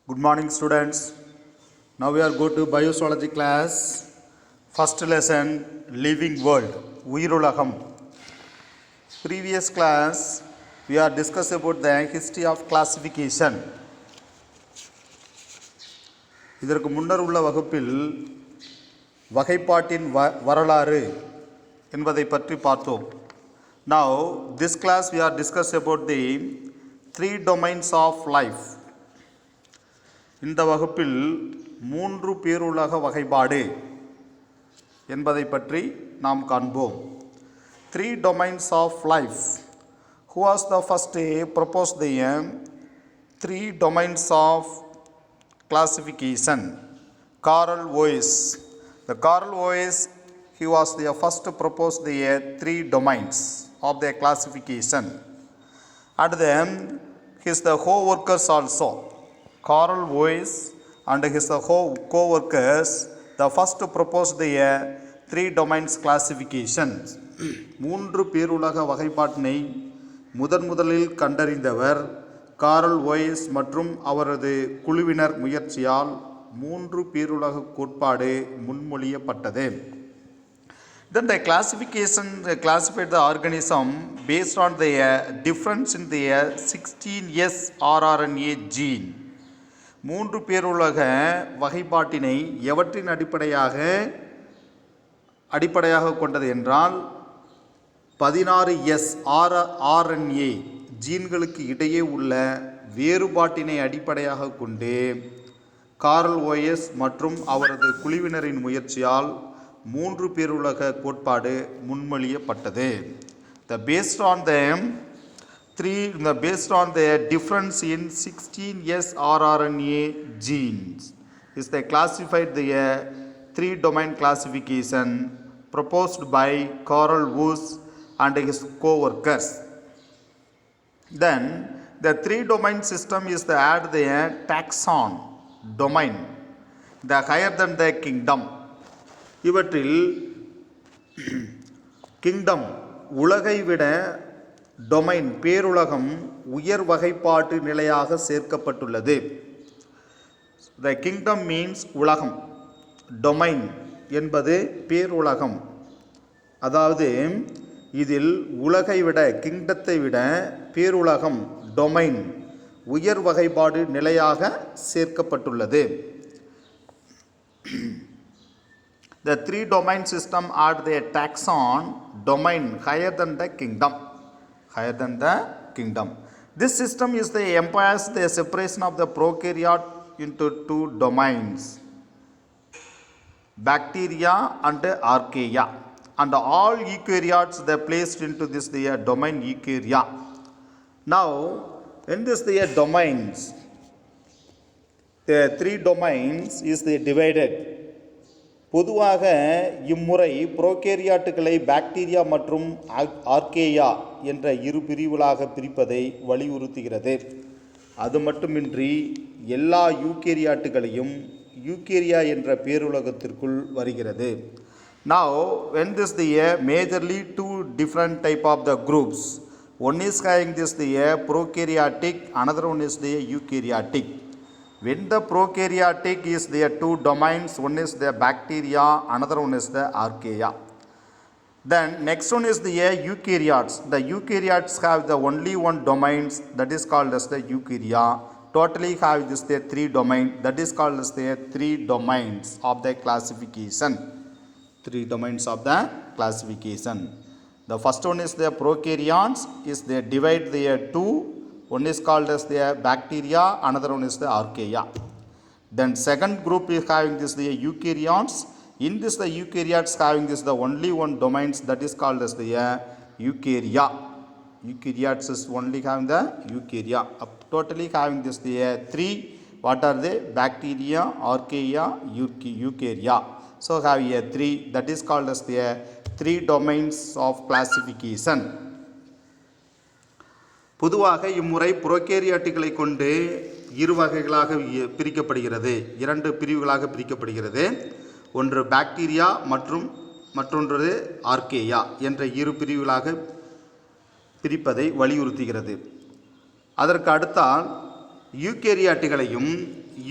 Good morning, students. Now we are going to bioswology class. First lesson, living world, Uyirulagam. Previous class, we are discussing about the history of classification. இதற்கு முன்னர் உள்ள வகுப்பில் வகைப்பாட்டின் வரலாறு என்பதை பற்றி பார்த்தோம். Now, this class we are discussing about the three domains of life. இந்த வகுப்பில் 3 பேருலக வகைப்பாடு என்பதை பற்றி நாம் காண்போம். 3 domains of life. Who was the first proposed the 3 domains of classification? Carl Woese. The Carl Woese, he was the first proposed the 3 domains of the classification. And then his the co-workers also. Carl Woese and his co-workers, the first proposed the 3 domains classification. 3 பேருலக வகைப்பாட்டினை முதலில் கண்டறிந்தவர் curl வோயஸ் மற்றும் அவரது குழுவினர் முயற்சியால் 3 பேருலக கோட்பாடு முன்மொழியப்பட்டது. Then the classification classified the organism based on the difference in the 16S rRNA gene. 3 பேருலக வகைப்பாட்டினை எவற்றின் அடிப்படையாக கொண்டது என்றால் 16S rRNA ஜீன்களுக்கு இடையே உள்ள வேறுபாட்டினை அடிப்படையாக கொண்டு கார்ல் வோயஸ் மற்றும் அவரது குழுவினரின் முயற்சியால் 3 பேருலக கோட்பாடு முன்மொழியப்பட்டது. Based on the difference in 16S rRNA genes is they classified the 3 domain classification proposed by Carl Woese and his co-workers. Then the 3 domain system is to add the taxon domain, the higher than the kingdom. இவற்றில் kingdom உலகை விட domain பேருலகம் உயர் வகைப்பாட்டு நிலையாக சேர்க்கப்பட்டுள்ளது. The kingdom means உலகம், domain என்பது பேருலகம். அதாவது இதில் உலகை விட கிங்டத்தை விட பேருலகம் டொமைன் உயர் வகைப்பாடு நிலையாக சேர்க்கப்பட்டுள்ளது. The 3 domain system are the taxon domain higher than the kingdom. This system is the empires the separation of the prokaryote into 2 domains, bacteria and archaea, and all eukaryotes they placed into this the domain eukarya. Now in this the domains, the 3 domains is the divided. பொதுவாக இம்முறை புரோகேரியாட்டுகளை bacteria மற்றும் ஆர்கேயா என்ற 2 பிரிவுகளாக பிரிப்பதை வலியுறுத்துகிறது. அது மட்டுமின்றி எல்லா யூகேரியாட்டுகளையும் Eukarya என்ற பேருலகத்திற்குள் வருகிறது. Now when this the majorly 2 different type of the groups, one is having this the prokaryotic, another one is the eukaryotic. When the prokaryotic is there 2 domains, one is the bacteria, another one is the archaea. Then next one is the eukaryotes. The eukaryotes have the only 1 domains, that is called as the eukarya. Totally have this the 3 domain, that is called as the 3 domains of the classification. 3 domains of the classification. The first one is the prokaryotes, is they divide the 2. One is called as the bacteria, another one is the archaea. Then second group is having this the eukaryotes. In this the eukaryotes having this the only 1 domains, that is called as the eukarya. Eukaryotes is only having the eukarya. Totally having this the 3. What are they? Bacteria, archaea, eukarya. So have here 3. That is called as the 3 domains of classification. பொதுவாக இம்முறை புரோகேரியாட்டுகளை கொண்டு 2 வகைகளாக பிரிக்கப்படுகிறது, 2 பிரிவுகளாக பிரிக்கப்படுகிறது. ஒன்று bacteria மற்றும் மற்றொன்று ஆர்கேயா என்ற 2 பிரிவுகளாக பிரிப்பதை வலியுறுத்துகிறது. அதற்கு அடுத்தால் யூகேரியாட்டுகளையும்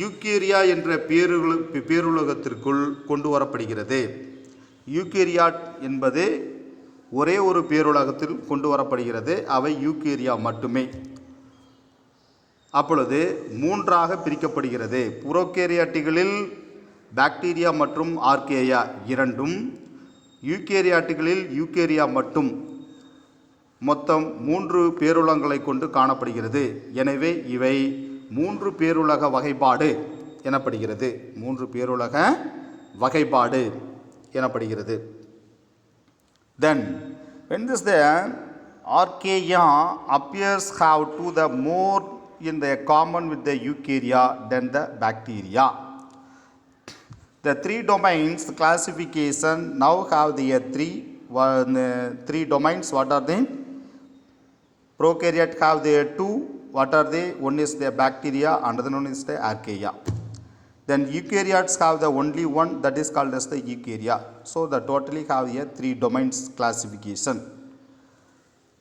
யூகேரியா என்ற பேருலகத்திற்குள் கொண்டு வரப்படுகிறது. யூகேரியாட் என்பது ஒரே ஒரு பேருலகத்தில் கொண்டு வரப்படுகிறது. அவை யூகேரியா மட்டுமே. அப்பொழுது மூன்றாக பிரிக்கப்படுகிறது. புரோகேரியாட்டுகளில் பாக்டீரியா மற்றும் ஆர்கேயா இரண்டும், யூகேரியாட்டுகளில் யூகேரியா மட்டும். மொத்தம் 3 பேருலகங்களை கொண்டு காணப்படுகிறது. எனவே இவை 3 பேருலக வகைப்பாடு எனப்படுகிறது. 3 பேருலக வகைப்பாடு எனப்படுகிறது. Then when the archaea appears have to the more in the common with the eukarya than the bacteria. The 3 domains classification now have the 3 domains. What are they? Prokaryote have the 2. What are they? One is the bacteria, another one is the archaea. Then eukaryotes have the only one, that is called as the eukarya. So the totally have a 3 domains classification.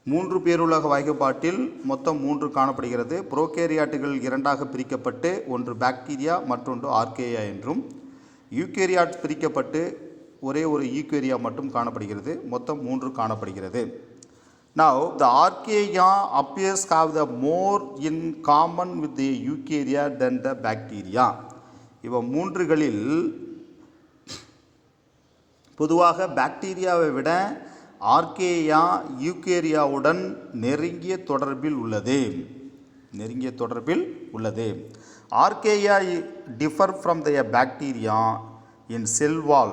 3 பேருலக வகைப்பாட்டில் மொத்தம் 3 காணப்படுகிறது. புரோகேரியாட்டுகள் 2ஆக பிரிக்கப்பட்டு ஒன்று bacteria மற்றொன்று ஆர்கேயா என்றும், eukaryote பிரிக்கப்பட்டு ஒரே ஒரு Eukarya மட்டும் காணப்படுகிறது. மொத்தம் 3 காணப்படுகிறது. Now the archaea appears have the more in common with the eukarya than the bacteria. இவ 3களில் பொதுவாக பாக்டீரியாவை விட ஆர்கேயா யூகேரியாவுடன் நெருங்கிய தொடர்பில் உள்ளது. ஆர்கேயா differ from the bacteria in cell wall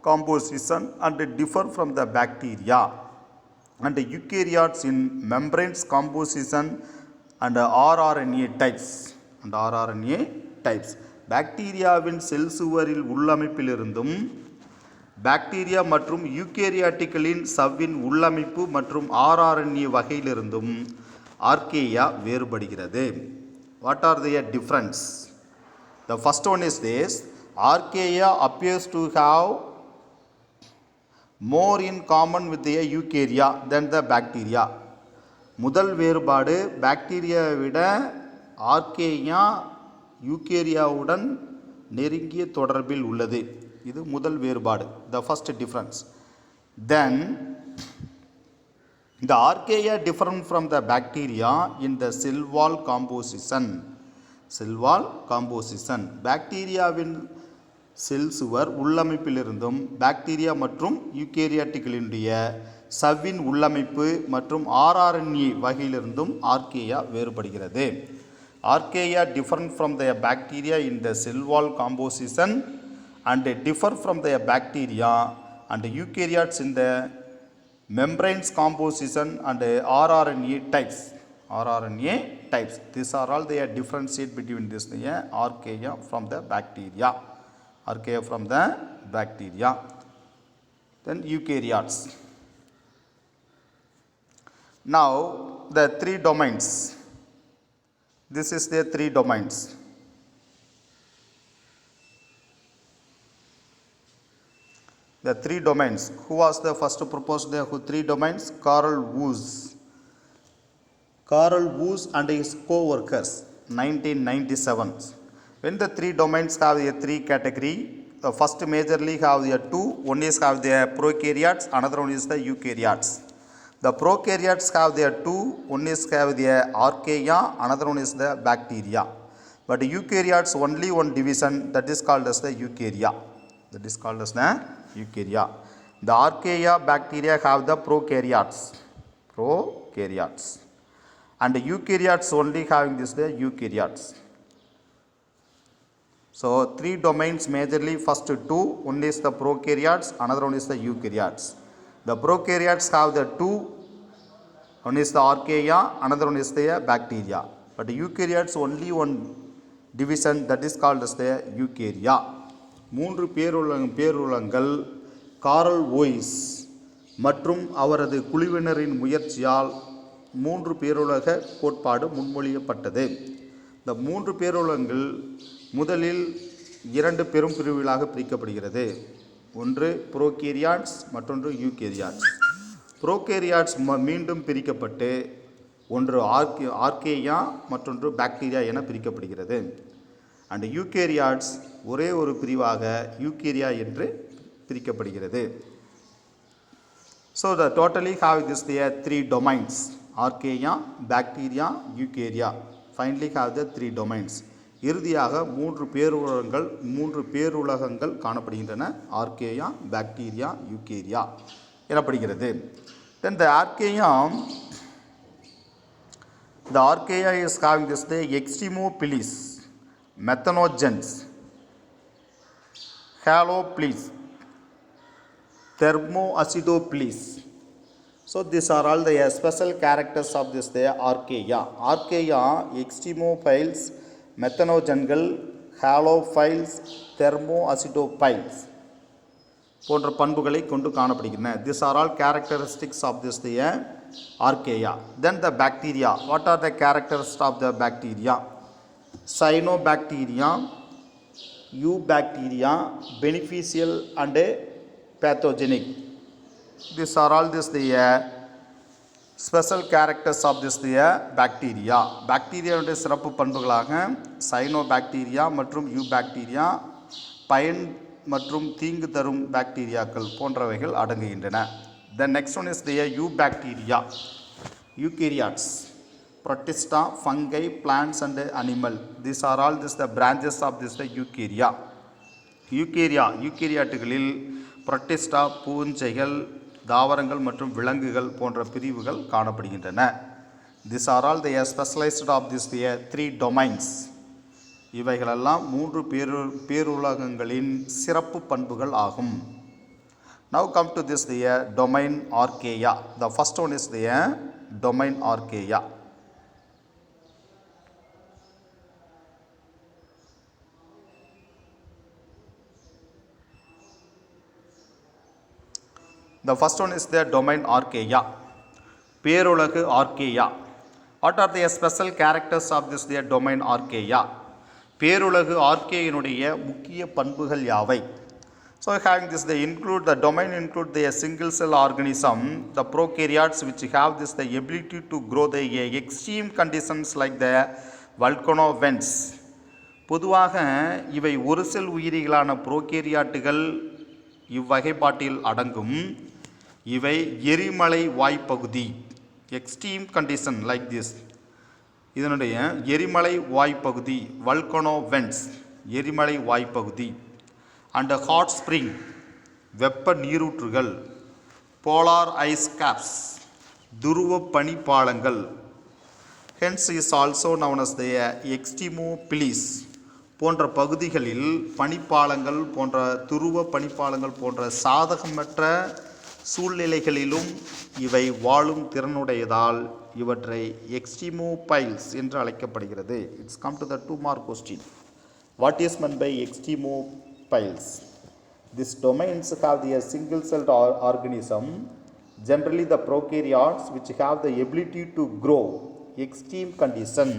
composition and differ from the bacteria and eukaryotes in membranes composition and rRNA types. பாக்டீரியாவின் செல் சுவரில் உள்ளமைப்பிலிருந்தும் bacteria மற்றும் யூகேரியாட்டுகளின் சவ்வின் உள்ளமைப்பு மற்றும் rRNA வகையிலிருந்தும் ஆர்கேயா வேறுபடுகிறது. What are their difference? The first one is this: archaea appears to have more in common with the eukarya than the bacteria. முதல் வேறுபாடு, பாக்டீரியாவை விட ஆர்கேயா யூகேரியாவுடன் நெருங்கிய தொடர்பில் உள்ளது. இது முதல் வேறுபாடு, the first difference. Then the archaea different from the bacteria in the cell wall composition. பாக்டீரியாவின் செல் சுவர் உள்ளமைப்பிலிருந்தும் பாக்டீரியா மற்றும் யூகேரியாட்டுகளினுடைய சவ்வின் உள்ளமைப்பு மற்றும் rRNA வகையிலிருந்தும் ஆர்கேயா வேறுபடுகிறது. ஆர்கேயா different from the bacteria in the cell wall composition and differ from the bacteria and eukaryotes in the membranes composition and rRNA types. These are all they differentiate between this archaea from the bacteria. Then eukaryotes. Now the 3 domains. This is the 3 domains. The 3 domains. Who was the first to propose the 3 domains? Carl Woese and his co-workers, 1997. When the 3 domains have a 3 category, the first majorly have the 2. One is have the prokaryotes, another one is the eukaryotes. The prokaryotes have the 2. One is have the archaea, another one is the bacteria. But eukaryotes only one division, that is called as the eukarya. The archaea bacteria have the prokaryotes, and the eukaryotes only having this the eukaryotes. So 3 domains majorly, first 2, one is the prokaryotes, another one is the eukaryotes. The prokaryotes have the 2, one is the archaea, another one is the bacteria. But the eukaryotes only one division, that is called as the eukarya. 3 பேருலகங்கள் curl voice மற்றும் அவரது குழுவினரின் முயற்சியால் 3 பேருலக கோட்பாடு முன்மொழியப்பட்டது. இந்த 3 பேருலகங்கள் முதலில் 2 பெரும் பிரிவுகளாக பிரிக்கப்படுகிறது. ஒன்று புரோகேரியாட்ஸ், மற்றொன்று யூகேரியாட்ஸ். புரோகேரியாட்ஸ் மீண்டும் பிரிக்கப்பட்டு ஒன்று ஆர்கேயா மற்றொன்று பாக்டீரியா என பிரிக்கப்படுகிறது. அண்ட் யூகேரியாட்ஸ் ஒரே ஒரு பிரிவாக யூகேரியா என்று பிரிக்கப்படுகிறது. So the totally have this there 3 domains, archaea, bacteria, eukarya. Finally have the 3 domains. இறுதியாக மூன்று பேருலகங்கள் காணப்படுகின்றன. ஆர்கேயா, பாக்டீரியா, யூகேரியா எனப்படுகிறது. Then the archaea is having this the extremophilus, methanogens, halophilis, thermoacidophilus. So these are all the special characters of this the archaea. Archaea, extremophils, methanogenகள், halophiles, thermoacidophils போன்ற பண்புகளை கொண்டு காணப்படுகின்றன. These are all characteristics of this the archaea. Then the bacteria. What are the characteristics of the bacteria? Cyanobacteria, eubacteria, beneficial and pathogenic. These are all this the special characters of this the bacteria. பாக்டீரியாவுடைய சிறப்பு பண்புகளாக cyanobacteria மற்றும் eubacteria, பயன் மற்றும் தீங்கு தரும் பாக்டீரியாக்கள் போன்றவைகள் அடங்குகின்றன. The next one is the eubacteria, eukaryotes, protista, fungi, plants and animal. These are all this the branches of this the eukarya. யூகேரியாட்டுகளில் புரோட்டிஸ்டா, பூஞ்சைகள், தாவரங்கள் மற்றும் விலங்குகள் போன்ற பிரிவுகள் காணப்படுகின்றன. These are all the specialized of this the 3 domains. இவைகளெல்லாம் மூன்று பேருலகங்களின் சிறப்பு பண்புகள் ஆகும். Now come to this the domain archaea. The first one is the domain archaea. The first one is the domain archaea. பேருலகு archaea. What are the special characters of this the domain archaea? பேருலகு ஆர்கேயினுடைய முக்கிய பண்புகள் யாவை? So having this they include the domain include the single cell organism, the prokaryotes which have this the ability to grow the extreme conditions like the volcano vents. பொதுவாக இவை ஒரு செல் உயிரிகளான புரோகேரியாட்டுகள் இவ்வகைப்பாட்டில் அடங்கும். இவை எரிமலை வாய்ப்பகுதி, extreme condition like this, இதனுடைய எரிமலை வாய்ப்பகுதி, volcano vents எரிமலை வாய்ப்பகுதி, and hot spring வெப்ப நீரூற்றுகள், போலார் ஐஸ் கேப்ஸ் துருவ பனிப்பாலங்கள், hence is also known as the extremophiles போன்ற பகுதிகளில் பனிப்பாலங்கள் போன்ற துருவ பனிப்பாலங்கள் போன்ற சாதகமற்ற சூழ்நிலைகளிலும் இவை வாழும் திறனுடையதால் இவற்றை எக்ஸ்ட்ரீமோபைல்ஸ் என்று அழைக்கப்படுகிறது. It's come to the 2 mark question. What is meant by extremopiles? These domains have the single celled organism, generally the prokaryotes which have the ability to grow extreme condition.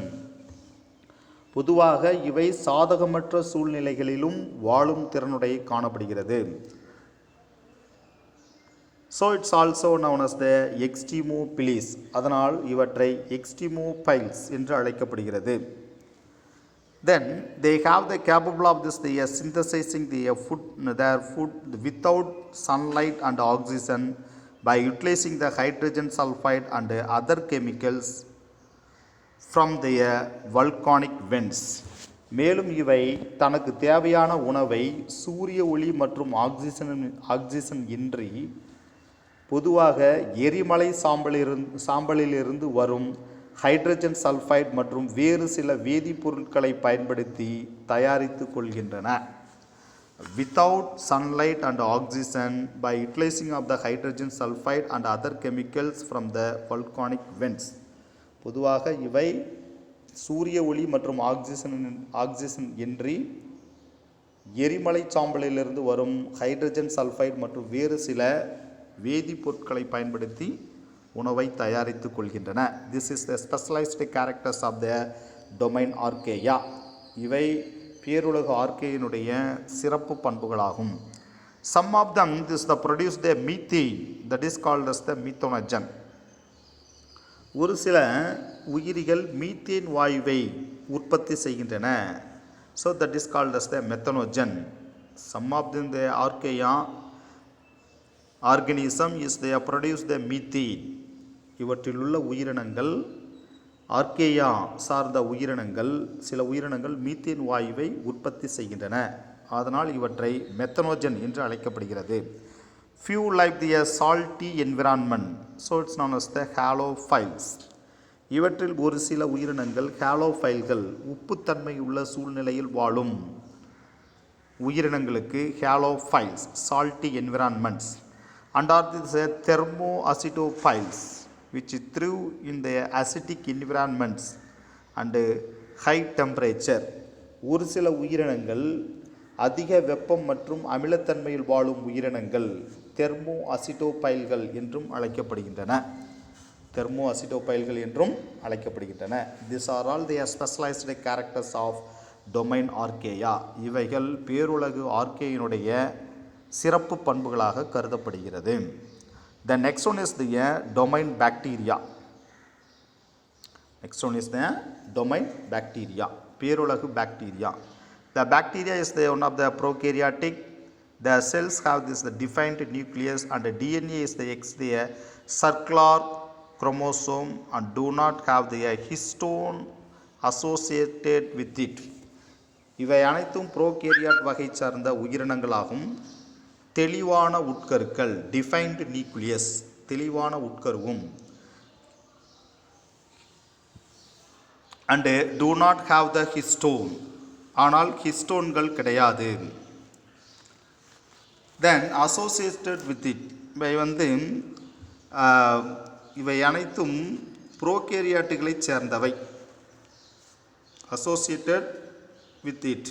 பொதுவாக இவை சாதகமற்ற சூழ்நிலைகளிலும் வாழும் திறனுடைய காணப்படுகிறது. So it's also known as the extremopiles. அதனால் இவற்றை extremopiles என்று அழைக்கப்படுகிறது. Then they have the capable of this they are synthesizing their food without sunlight and oxygen by utilizing the hydrogen sulfide and other chemicals from their volcanic vents. மேலும் இவை தனக்கு தேவையான உணவை சூரிய ஒளி மற்றும் ஆக்சிஜன் இன்றி பொதுவாக எரிமலை சாம்பலிலிருந்து வரும் ஹைட்ரஜன் சல்ஃபைட் மற்றும் வேறு சில வேதிப்பொருட்களை பயன்படுத்தி தயாரித்து கொள்கின்றன. Without sunlight and oxygen by utilising of the hydrogen sulphide and other chemicals from the volcanic vents. பொதுவாக இவை சூரிய ஒளி மற்றும் ஆக்சிஜன் இன்றி எரிமலை சாம்பலிலிருந்து வரும் ஹைட்ரஜன் சல்ஃபைட் மற்றும் வேறு சில வேதிப்பொருட்களை பயன்படுத்தி உணவை தயாரித்து கொள்கின்றன. This is the specialised characters of the domain archaea. இவை பேருலக ஆர்கேயினுடைய சிறப்பு பண்புகளாகும். Some of them this the produce the methane that is called as the methanogen. ஒரு சில உயிரிகள் மீத்தேன் வாயுவை உற்பத்தி செய்கின்றன. So that is called as the methanogen. Some of them the archaea organism is they produce the methane. இவற்றில் உள்ள உயிரினங்கள் ஆர்கேயா சார்ந்த உயிரினங்கள் சில உயிரினங்கள் மீத்தேன் வாயுவை உற்பத்தி செய்கின்றன. அதனால் இவற்றை மெத்தனோஜன் என்று அழைக்கப்படுகிறது. Few like the salty environment, so it's known as the halophiles. இவற்றில் ஒரு சில உயிரினங்கள் ஹாலோஃபைல்கள் உப்புத்தன்மை உள்ள சூழ்நிலையில் வாழும் உயிரினங்களுக்கு ஹாலோஃபைல்ஸ் salty environments and are the thermoacetophiles which thrive in the acidic environments and high temperature. ஒரு சில உயிரினங்கள் அதிக வெப்பம் மற்றும் அமிலத்தன்மையில் வாழும் உயிரினங்கள் தெர்மோஅசிட்டோபைல்கள் என்றும் அழைக்கப்படுகின்றன. தெர்மோஅசிட்டோபைல்கள் என்றும் அழைக்கப்படுகின்றன. These are all the specialized characters of domain archaea. இவைகள் பேருலகு ஆர்கேயினுடைய சிறப்பு பண்புகளாக கருதப்படுகிறது. The next one is the domain bacteria. Next one is the domain bacteria. பேருலகு bacteria. The bacteria is the one of the prokaryotic. The cells have this the defined nucleus and the DNA is the circular chromosome and do not have the histone associated with it. இவை அனைத்தும் prokaryote வகை சார்ந்த உயிரினங்களாகும். தெளிவான உட்கருக்கள் defined nucleus தெளிவான உட்கருவும் and do not have the histone ஆனால் ஹிஸ்டோன்கள் கிடையாது. தென் அசோசியேட்டட் வித் இட் இவை அனைத்தும் ப்ரோகேரியாட்டுகளை சேர்ந்தவை. அசோசியேட்டட் வித் இட்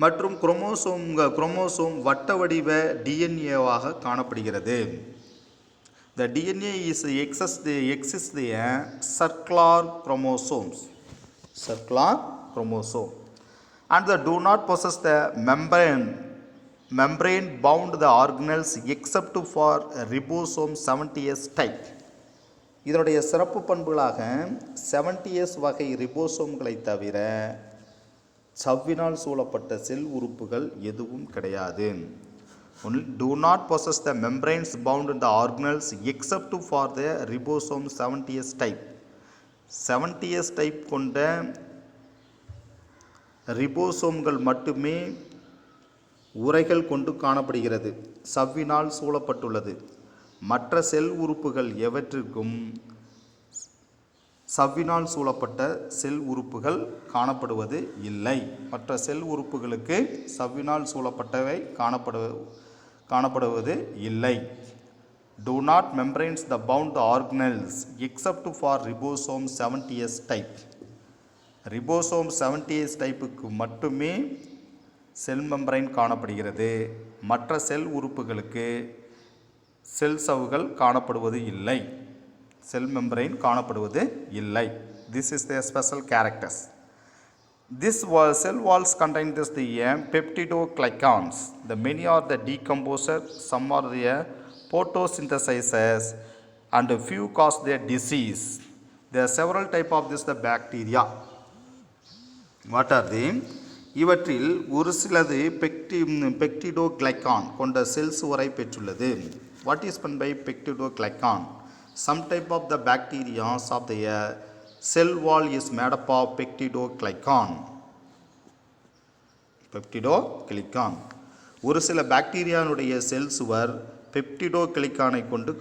மற்றும் குரோமோசோம் வட்ட வடிவ டிஎன்ஏவாக காணப்படுகிறது. The DNA exists the circular chromosome and they do not possess the membrane bound the organelles except for ribosome 70S type. இதனுடைய சிறப்பு பண்புகளாக 70S வகை ரிபோசோம்களை தவிர சவ்வினால் சூழப்பட்ட செல் உறுப்புகள் எதுவும் கிடையாது. Do not possess the membranes bound in the organelles except for the ribosome 70S type. 70S type கொண்ட ரிபோசோம்கள் மட்டுமே உறைகள் கொண்டு காணப்படுகிறது, சவ்வினால் சூழப்பட்டுள்ளது. மற்ற செல் உறுப்புகள் எவற்றிற்கும் சவ்வினால் சூழப்பட்ட செல் உறுப்புகள் காணப்படுவது இல்லை. மற்ற செல் உறுப்புகளுக்கு சவ்வினால் சூழப்பட்டவை காணப்படுவது இல்லை. Do not membranes the bound organelles except for ribosome 70S type. Ribosome 70S டைப்புக்கு மட்டுமே செல் மெம்பரைன் காணப்படுகிறது. மற்ற செல் உறுப்புகளுக்கு செல் சவ்வுகள் காணப்படுவது இல்லை, செல் மெம்பரைன் காணப்படுவது இல்லை. This is their special characters. This cell walls contain the peptidoglycans. The many are the decomposer, some are the photosynthesizers, and a few cause their disease. There are several type of this the bacteria. What are they? இவற்றில் ஒரு சிலது பெக்டிடோகிளைக்கான் கொண்ட செல் சுவரை பெற்றுள்ளது. What is meant by peptidoglycan? Some type of the bacteria of the cell wall is made up of peptidoglycan. ஒரு சில பாக்டீரியானுடைய செல் சுவர் பெப்டிடோகிளைக்கானை கொண்டு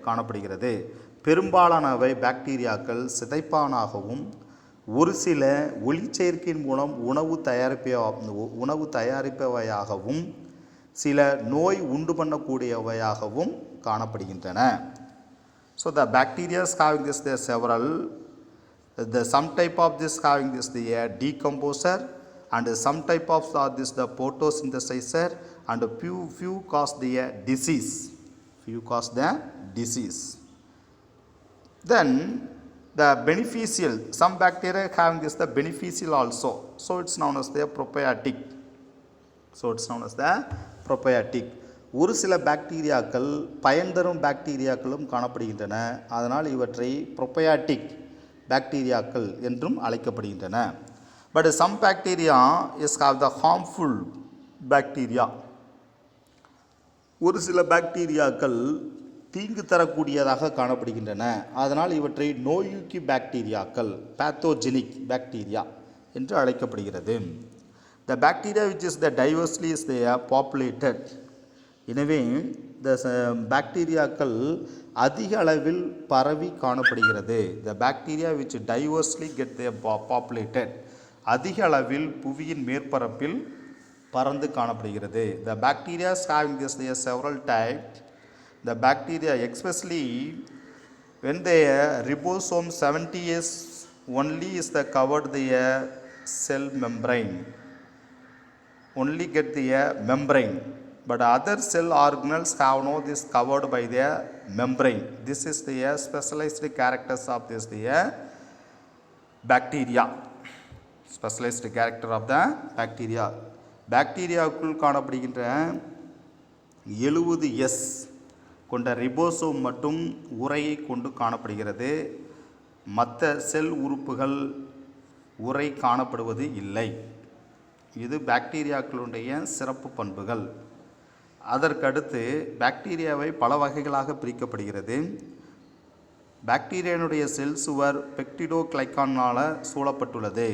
காணப்படுகிறது. பெரும்பாலானவை பாக்டீரியாக்கள் சிதைப்பானாகவும் ஒரு சில ஒளிச்சேர்க்கையின் மூலம் உணவு தயாரிப்பவையாகவும் சில நோய் உண்டு பண்ணக்கூடியவையாகவும் காணப்படுகின்றன. So the bacteria having this there several, some type of this having this the decomposer and some type of this the photosynthesizer and few cause the disease. Then the beneficial, some bacteria having this the beneficial also, so it's known as the probiotic. ஒரு சில பாக்டீரியாக்கள் பயன்தரும் பாக்டீரியாக்களும் காணப்படுகின்றன. அதனால் இவற்றை probiotic பாக்டீரியாக்கள் என்றும் அழைக்கப்படுகின்றன. But some bacteria is have the harmful bacteria. ஒரு சில பாக்டீரியாக்கள் தீங்கு தரக்கூடியதாக காணப்படுகின்றன. அதனால் இவற்றை நோயூக்கி பாக்டீரியாக்கள், பேத்தோஜெனிக் பாக்டீரியா என்று அழைக்கப்படுகிறது. The bacteria which is the diversely is the populated. எனவே இந்த பாக்டீரியாக்கள் அதிக அளவில் பரவி காணப்படுகிறது. The bacteria which diversely get the populated, அதிக அளவில் புவியின் மேற்பரப்பில் பறந்து காணப்படுகிறது. The bacterias having this several type. The bacteria, especially when the ribosome 70 is only is the covered the cell membrane, only get the membrane, but other cell organelles have no this covered by the membrane. This is the specialized characters of this the bacteria, specialized character of the bacteria. பாக்டீரியாவுக்குள் காணப்படுகின்ற 70S கொண்ட ribosome மட்டும் உரையை கொண்டு காணப்படுகிறது. மற்ற செல் உறுப்புகள் உரை காணப்படுவது இல்லை. இது பாக்டீரியாக்களுடைய சிறப்பு பண்புகள். அதற்கடுத்து பாக்டீரியாவை பல வகைகளாக பிரிக்கப்படுகிறது. பாக்டீரியானுடைய செல் சுவர் பெக்டிடோகிளைக்கானால் சூழப்பட்டுள்ளது.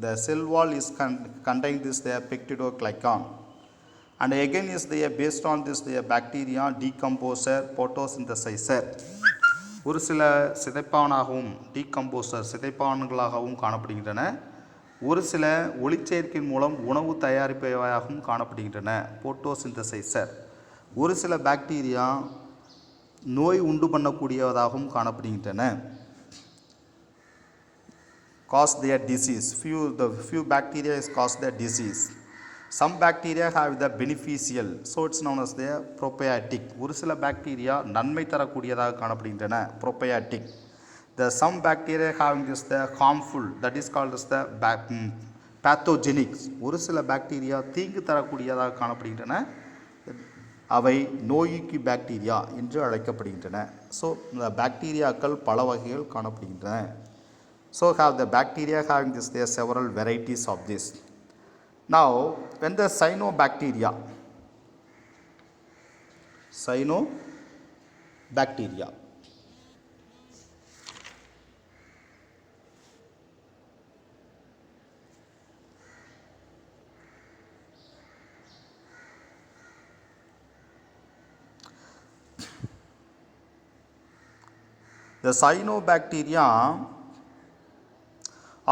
The cell wall is contain this the peptidoglycan. And again is the based on this the bacteria decomposer photosynthesizer. ஒரு சில சிதைப்பானாகவும் டீகம்போசர் சிதைப்பான்களாகவும் காணப்படுகின்றன. ஒரு சில ஒளிச்சேர்க்கையின் மூலம் உணவு தயாரிப்பவையாகவும் காணப்படுகின்றன, போட்டோசிந்தசைசர். ஒரு சில பாக்டீரியா நோய் உண்டு பண்ணக்கூடியதாகவும் காணப்படுகின்றன, cause their disease. Few bacteria is cause their disease. Some bacteria have the beneficial, so it's known as the probiotic. ஒரு சில பாக்டீரியா நன்மை தரக்கூடியதாக காணப்படுகின்றன, probiotic. The some bacteria having this the harmful, that is called as the pathogenic. ஒரு சில bacteria தீங்கு தரக்கூடியதாக காணப்படுகின்றன, அவை நோய்க்கு பாக்டீரியா என்று அழைக்கப்படுகின்றன. ஸோ இந்த பாக்டீரியாக்கள் பல வகைகள் காணப்படுகின்றன. So have the bacteria having this there several varieties of this. Now when the cyanobacteria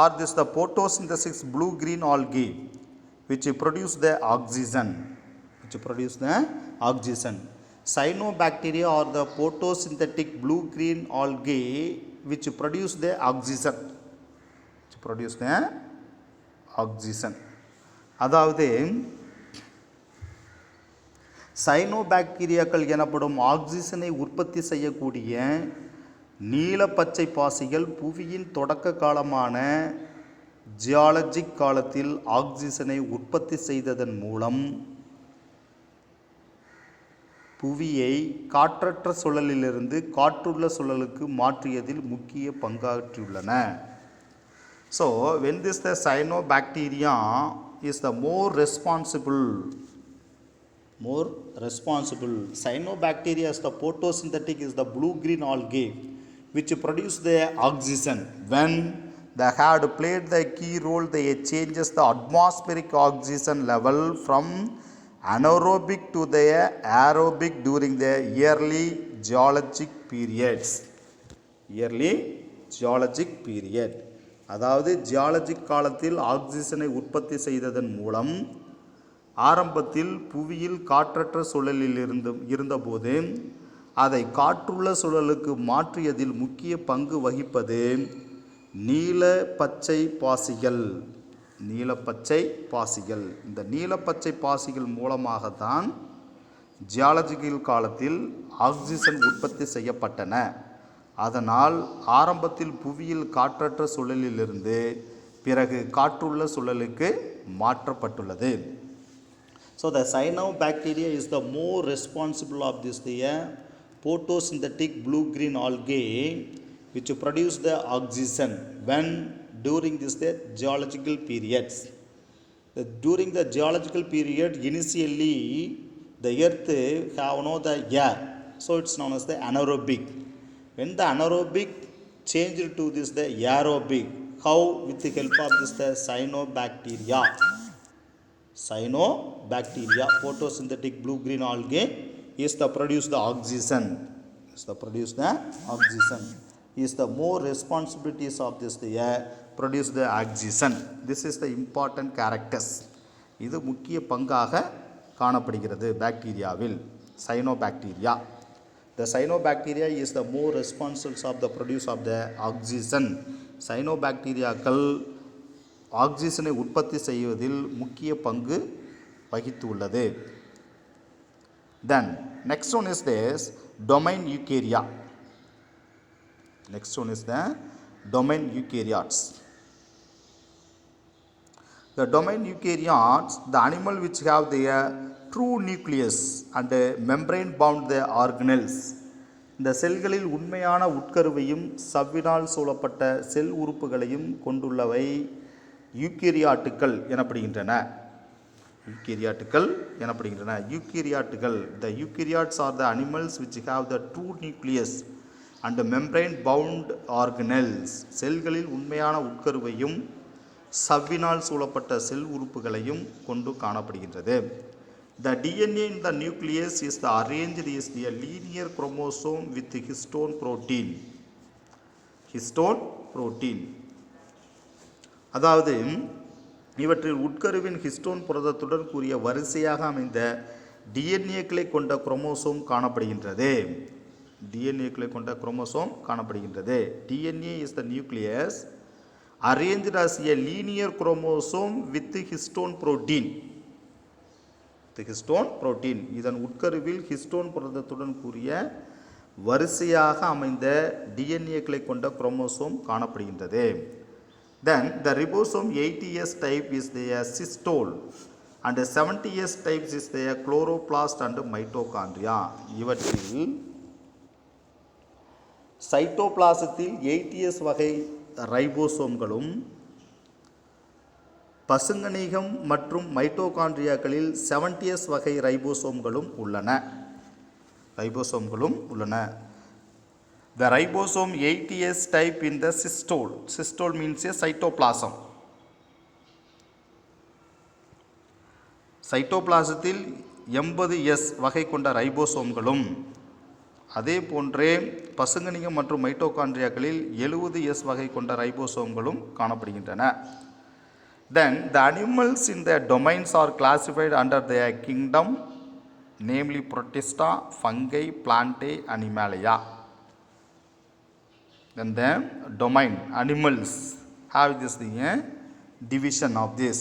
are this the photosynthesis blue-green algae which produce the oxygen. Cyanobacteria are the photosynthetic blue-green algae which produce the oxygen. அதாவது சைனோபாக்டீரியாக்கள் எனப்படும் ஆக்சிஜனை உற்பத்தி செய்யக்கூடிய நீலப்பச்சை பாசிகள் புவியின் தொடக்க காலமான ஜியாலஜிக் காலத்தில் ஆக்சிஜனை உற்பத்தி செய்ததன் மூலம் புவியை காற்றற்ற சூழலிலிருந்து காற்றுள்ள சூழலுக்கு மாற்றியதில் முக்கிய பங்காற்றியுள்ளன. So when this the cyanobacteria is the more responsible. Cyanobacteria is the photosynthetic, is the blue-green algae which produce the oxygen. When they had played the key role, they changes the atmospheric oxygen level from anaerobic to the aerobic during the early geologic period. அதாவது ஜியாலஜிக் காலத்தில் ஆக்சிஜனை உற்பத்தி செய்ததன் மூலம் ஆரம்பத்தில் புவியில் காற்றற்ற சூழலில் இருந்தபோது அதை காற்றுள்ள சூழலுக்கு மாற்றியதில் முக்கிய பங்கு வகிப்பது நீலப்பச்சை பாசிகள். இந்த நீலப்பச்சை பாசிகள் மூலமாகத்தான் ஜியாலஜிக்கல் காலத்தில் ஆக்சிஜன் உற்பத்தி செய்யப்பட்டன. அதனால் ஆரம்பத்தில் புவியில் காற்றற்ற சூழலிலிருந்து பிறகு காற்றுள்ள சூழலுக்கு மாற்றப்பட்டுள்ளது. So the cyanobacteria is the more responsible of this the photosynthetic blue-green algae which produce the oxygen when during this the geological periods. During the geological period, initially the earth have no the air, so it's known as the anaerobic. When the anaerobic changed to this the aerobic, how? With the help of this the cyanobacteria. Cyanobacteria, photosynthetic blue green algae is the produce the oxygen. Is the produce the oxygen. Is the more responsibilities of this the air produce the oxygen. This is the important characters. இது முக்கிய பங்காக காணப்படுகிறது பாக்டீரியாவில். Cyanobacteria. The cyanobacteria is the more responsible of the produce of the oxygen. Cyanobacteriaக்கள் ஆக்சிஜனை உற்பத்தி செய்வதில் முக்கிய பங்கு வகித்துள்ளது. Then next one is this domain eukarya. Next one is the domain eukaryotes. The domain eukaryotes, the animal which have their true nucleus and membrane bound the organelles. இந்த செல்களில் உண்மையான உட்கருவையும் சவ்வினால் சூழப்பட்ட செல் உறுப்புகளையும் கொண்டுள்ளவை யூக்கரியாட்டுகள் எனப்படுகின்றன. யூக்கரியாட்டுகள் எனப்படுகின்றன. யூக்கரியாட்டுகள், the eukaryotes are the animals which have the true nucleus and membrane bound organelles. செல்களில் உண்மையான உட்கருவையும் சவ்வினால் சூழப்பட்ட செல் உறுப்புகளையும் கொண்டு காணப்படுகின்றது. The DNA in the nucleus is the arranged is the linear chromosome with histone protein. Histone protein. அதாவது இவற்றில் உட்கருவின் histone புரதத்துடன் கூடிய வரிசையாக அமைந்த டிஎன்ஏக்களை கொண்ட குரோமோசோம் காணப்படுகின்றது. டிஎன்ஏக்களை கொண்ட குரோமோசோம் காணப்படுகின்றது. DNA is the nucleus arranged as a linear chromosome with histone protein. The histone protein. இதன் உட்கருவில் ஹிஸ்டோன் புரதத்துடன் கூடிய வரிசையாக அமைந்த டிஎன்ஏக்களை கொண்ட குரோமோசோம் காணப்படுகின்றது. Then the ribosome 80S type is the cystole and 70S types is the chloroplast and mitochondria. இவற்றில் சைட்டோபிளாசத்தில் 80S வகை ரைபோசோம்களும் பசுங்கணிகம் மற்றும் மைட்டோகாண்ட்ரியாக்களில் 70S வகை ரைபோசோம்களும் உள்ளன. The ribosome 80S type in the cystole. Cystole means a cytoplasm. சைட்டோபிளாசத்தில் 80S வகை கொண்ட ரைபோசோம்களும் அதே போன்றே பசுங்கணிகம் மற்றும் மைட்டோகாண்ட்ரியாக்களில் 70S வகை கொண்ட ரைபோசோம்களும் காணப்படுகின்றன. Then the animals in the domains are classified under their kingdom, namely Protista, fungi, plantae, animalia. Then the domain animals have this division of this.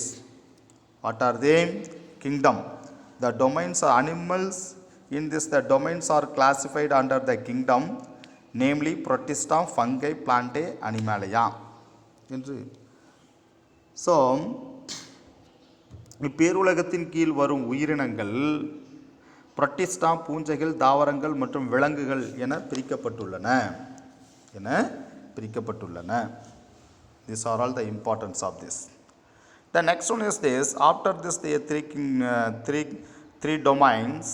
What are they? Kingdom. The domains are animals. In this the domains are classified under the kingdom, namely Protista, fungi, plantae, animalia. So இப்பேருலகத்தின் கீழ் வரும் உயிரினங்கள் Protista, பூஞ்சைகள், தாவரங்கள் மற்றும் விலங்குகள் என பிரிக்கப்பட்டுள்ளன. These are all the importance of this. The next one is this. After this, the three domains.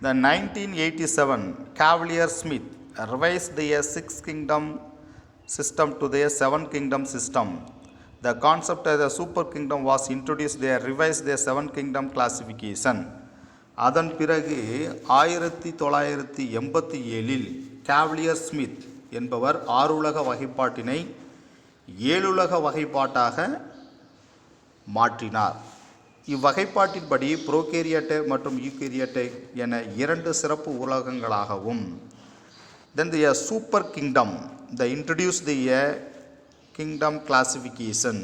The 1987 Cavalier-Smith revised their 6 kingdom system to their 7 kingdom system. The concept of the super kingdom was introduced. They revised their 7 kingdom classification. அதன் பிறகு 1987 cavalier Smith என்பவர் 6 உலக வகைப்பாட்டினை 7 உலக வகைப்பாட்டாக மாற்றினார். இவ்வகைப்பாட்டின்படி புரோகேரியட் மற்றும் யூகேரியட் என 2 சிறப்பு உலகங்களாகவும் then the super kingdom they introduced the kingdom classification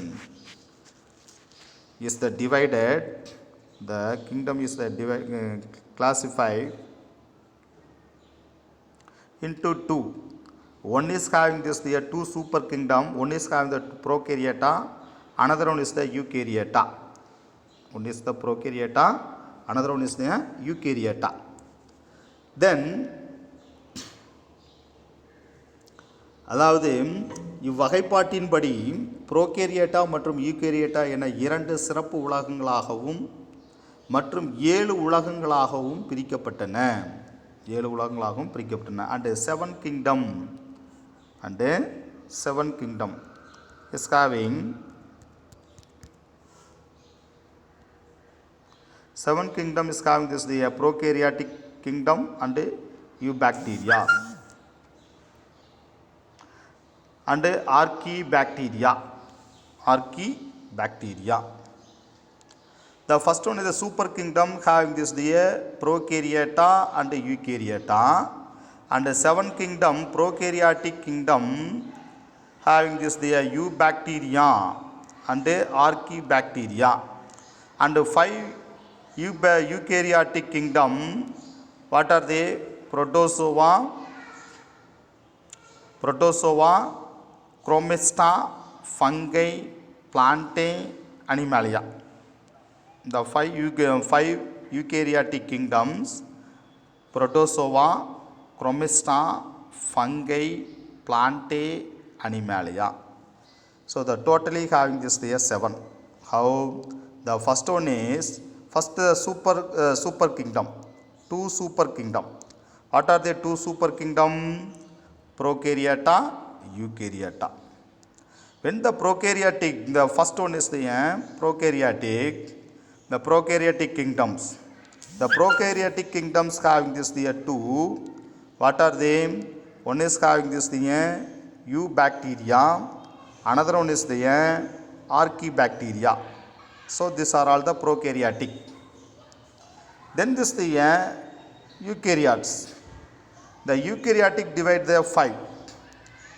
is the divided the kingdom is the classified into 2. One is having this the 2 super kingdom, one is having the prokaryota, another one is the eukaryota. One is the prokaryota, Another one is the eukaryota. Then அதாவது இவ்வகைப்பாட்டின்படி புரோகேரியட்டா மற்றும் யூகேரியட்டா என 2 சிறப்பு உலகங்களாகவும் மற்றும் 7 உலகங்களாகவும் பிரிக்கப்பட்டன. 7 உலகங்களாகவும் பிரிக்கப்பட்டன. And 7 kingdom is having 7 kingdom is having this the prokaryotic kingdom and eubacteria and archaebacteria. The first one is the super kingdom having this the prokaryota and eukaryota, and the 7 kingdom prokaryotic kingdom having this the eubacteria and archaebacteria, and 5 eukaryotic kingdom. What are they? Protozoa, Chromista, fungi, plantae, animalia. The 5 eukaryotic kingdoms: Protozoa, Chromista, fungi, plantae, animalia. So the totally having this there 7. How? The first one is super kingdom. 2 super kingdom. What are the 2 super kingdom? Prokaryota, eukaryota. When the prokaryotic, the first one is the prokaryotic, the prokaryotic kingdoms. The prokaryotic kingdoms having this the 2. What are they? One is having this the eubacteria, another one is the archaebacteria. So these are all the prokaryotic. Then this the eukaryotes. The eukaryotic divide the 5.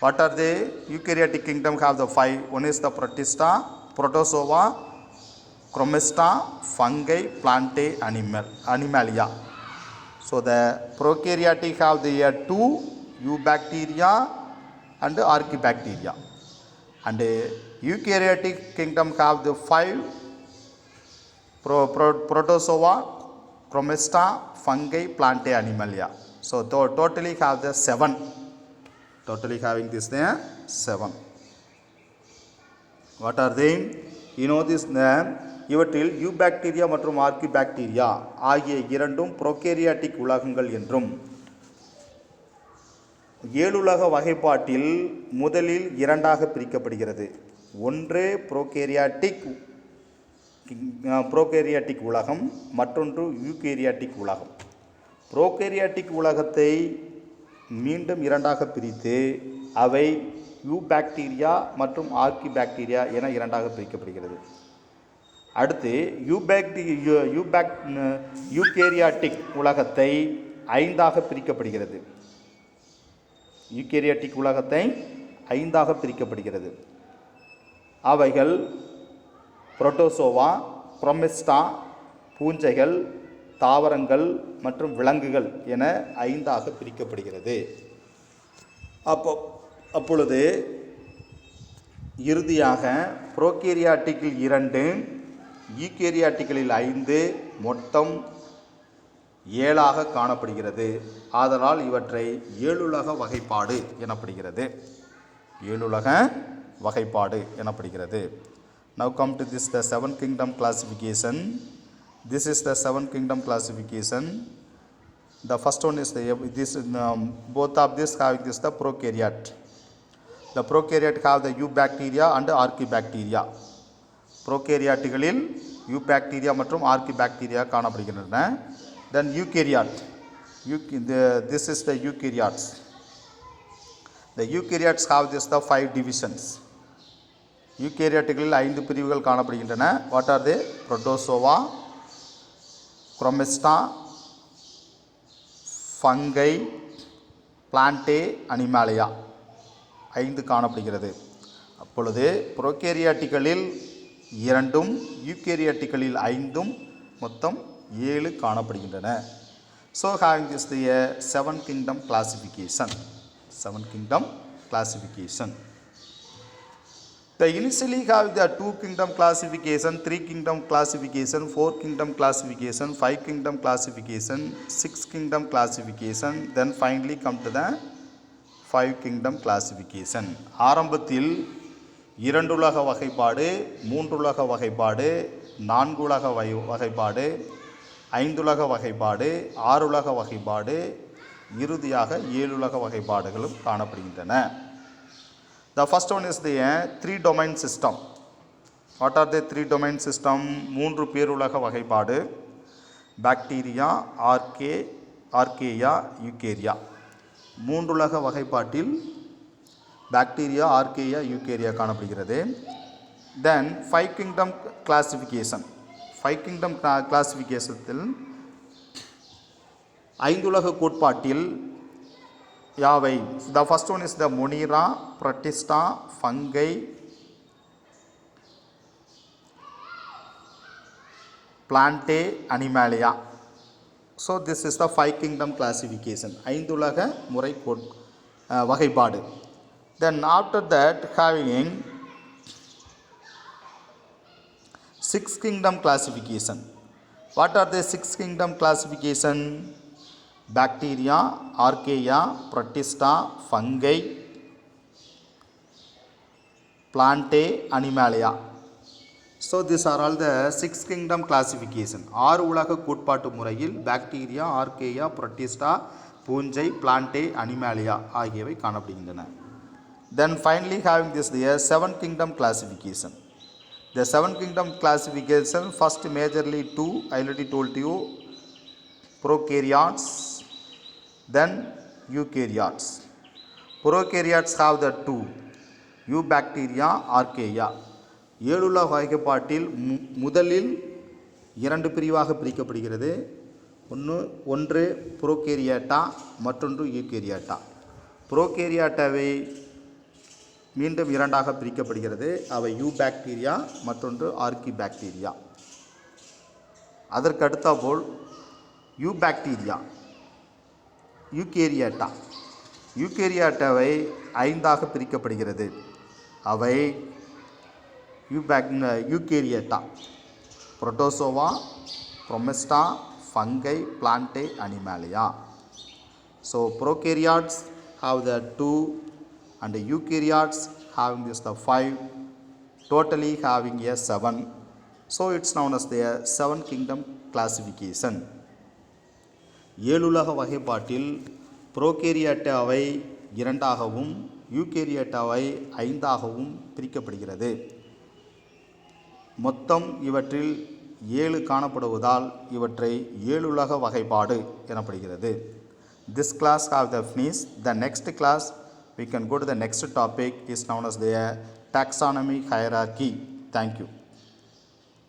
What are they? Eukaryotic kingdom have the 5. One is the Protozoa, Chromista, fungi, plantae, animalia. So the prokaryotic have the 2 eubacteria and archaebacteria, and eukaryotic kingdom have the 5 Protozoa, Chromista, fungi, plantae, animalia. So totally have the 7. Totally having this there 7. What are they? You know this இவற்றில் eubacteria மற்றும் ஆர்கிபாக்டீரியா ஆகிய இரண்டும் prokaryotic உலகங்கள் என்றும், 7 உலக வகைப்பாட்டில் முதலில் 2ஆக பிரிக்கப்படுகிறது. ஒன்று புரோகேரியாட்டிக் உலகம், மற்றொன்று யூகேரியாட்டிக் உலகம். புரோகேரியாட்டிக் உலகத்தை மீண்டும் 2ஆக பிரித்து அவை யூபாக்டீரியா மற்றும் ஆர்கிபாக்டீரியா என 2ஆக பிரிக்கப்படுகிறது. அடுத்து யூகேரியாட்டிக் உலகத்தை 5ஆக பிரிக்கப்படுகிறது. யூகேரியாட்டிக் உலகத்தை 5ஆக பிரிக்கப்படுகிறது. அவைகள் புரோட்டோசோவா, குரோமிஸ்டா, பூஞ்சைகள், தாவரங்கள் மற்றும் விலங்குகள் என 5ஆக பிரிக்கப்படுகிறது. அப்பொழுது இறுதியாக புரோகேரியாட்டிக்கில் 2, யூகேரியாட்டிகளில் 5, மொத்தம் 7ஆக காணப்படுகிறது. ஆதலால் இவற்றை 7 உலக வகைப்பாடு எனப்படுகிறது. 7 உலக வகைப்பாடு எனப்படுகிறது. Now come to this the 7 kingdom classification. This is the 7 kingdom classification. The first one is both of this having this the prokaryote. The prokaryote have the eubacteria and archaebacteria. prokaryoteகளில் eubacteria மற்றும் archaebacteria காணப்படுகின்றன. Then eukaryote. This is the eukaryotes. The eukaryotes have this the 5 divisions. யூகேரியாட்டுகளில் 5 பிரிவுகள் காணப்படுகின்றன. What are they? Protozoa, Chromista, fungi, plantae, animalia 5 காணப்படுகிறது. அப்பொழுது புரோகேரியாட்டிகளில் 2, யூகேரியாட்டிகளில் 5, மொத்தம் 7 காணப்படுகின்றன. So having this the 7 kingdom classification. 7 kingdom classification. They initially have the 2 kingdom classification, 3 kingdom classification, 4 kingdom classification, 5 kingdom classification, 6 kingdom classification, then finally come to the 5 kingdom classification. ஆரம்பத்தில் 2 உலக வகைப்பாடு, 3 உலக வகைப்பாடு, 4 உலக வகைப்பாடு, 5 உலக வகைப்பாடு, 6 உலக வகைப்பாடு, இறுதியாக 7 உலக வகைப்பாடுகளும் காணப்படுகின்றன. The first one is the 3 domain system. What are the 3 domain system? 3 பேருலக வகைப்பாடு, பாக்டீரியா, ஆர்கேயா, யூகேரியா. 3 உலக வகைப்பாட்டில் பாக்டீரியா, ஆர்கேயா, யூகேரியா காணப்படுகிறது. Then 5 kingdom classification. 5 kingdom classificationத்தில் 5 உலக கோட்பாட்டில் யாவை? The first one is the Monera, Protista, fungi, Plantae, Animalia. So this is the 5 kingdom classification. 5 உலக முறை வகைப்பாடு. Then after that having 6 kingdom classification. What are the 6 kingdom classification? Bacteria, Archaea, Protista, fungi, Plantae, Animalia. So these are all the 6 kingdom classification. 6 உலக கோட்பாட்டு முறையில் bacteria, ஆர்கேயா, Protista, பூஞ்சை, Plantae, Animalia ஆகியவை காணப்படுகின்றன. Then finally having this the 7 kingdom classification. The 7 kingdom classification, first majorly 2, I already told you, prokaryotes, then eukaryotes. Prokaryotes have the 2, eubacteria, archaea. 7 உலக வகைப்பாட்டில் முதலில் 2 பிரிவாக பிரிக்கப்படுகிறது. ஒன்று புரோகேரியாட்டா, மற்றொன்று யூகேரியாட்டா. புரோகேரியாட்டாவை மீண்டும் 2ஆக பிரிக்கப்படுகிறது. அவை யூபாக்டீரியா, மற்றொன்று ஆர்கி பாக்டீரியா. அதற்கு அடுத்தபோல் யூபாக்டீரியா, யூகேரியாட்டாவை 5ஆக பிரிக்கப்படுகிறது. அவை யூகேரியாட்டா, புரோட்டோசோவா, புரோமெஸ்டா, fungi, plantae, animalia. So prokaryotes have the 2 and the eukaryotes having this the 5, totally having a 7. So it's known as the 7 kingdom classification. 7 உலக வகைப்பாட்டில் புரோகேரியாட்டாவை 2ஆகவும் யூகேரியாட்டாவை 5ஆகவும் பிரிக்கப்படுகிறது. மொத்தம் இவற்றில் 7 காணப்படுவதால் இவற்றை 7 உலக வகைப்பாடு எனப்படுகிறது. This class have the finish. The next class we can go to the next topic is known as the taxonomy hierarchy. Thank you.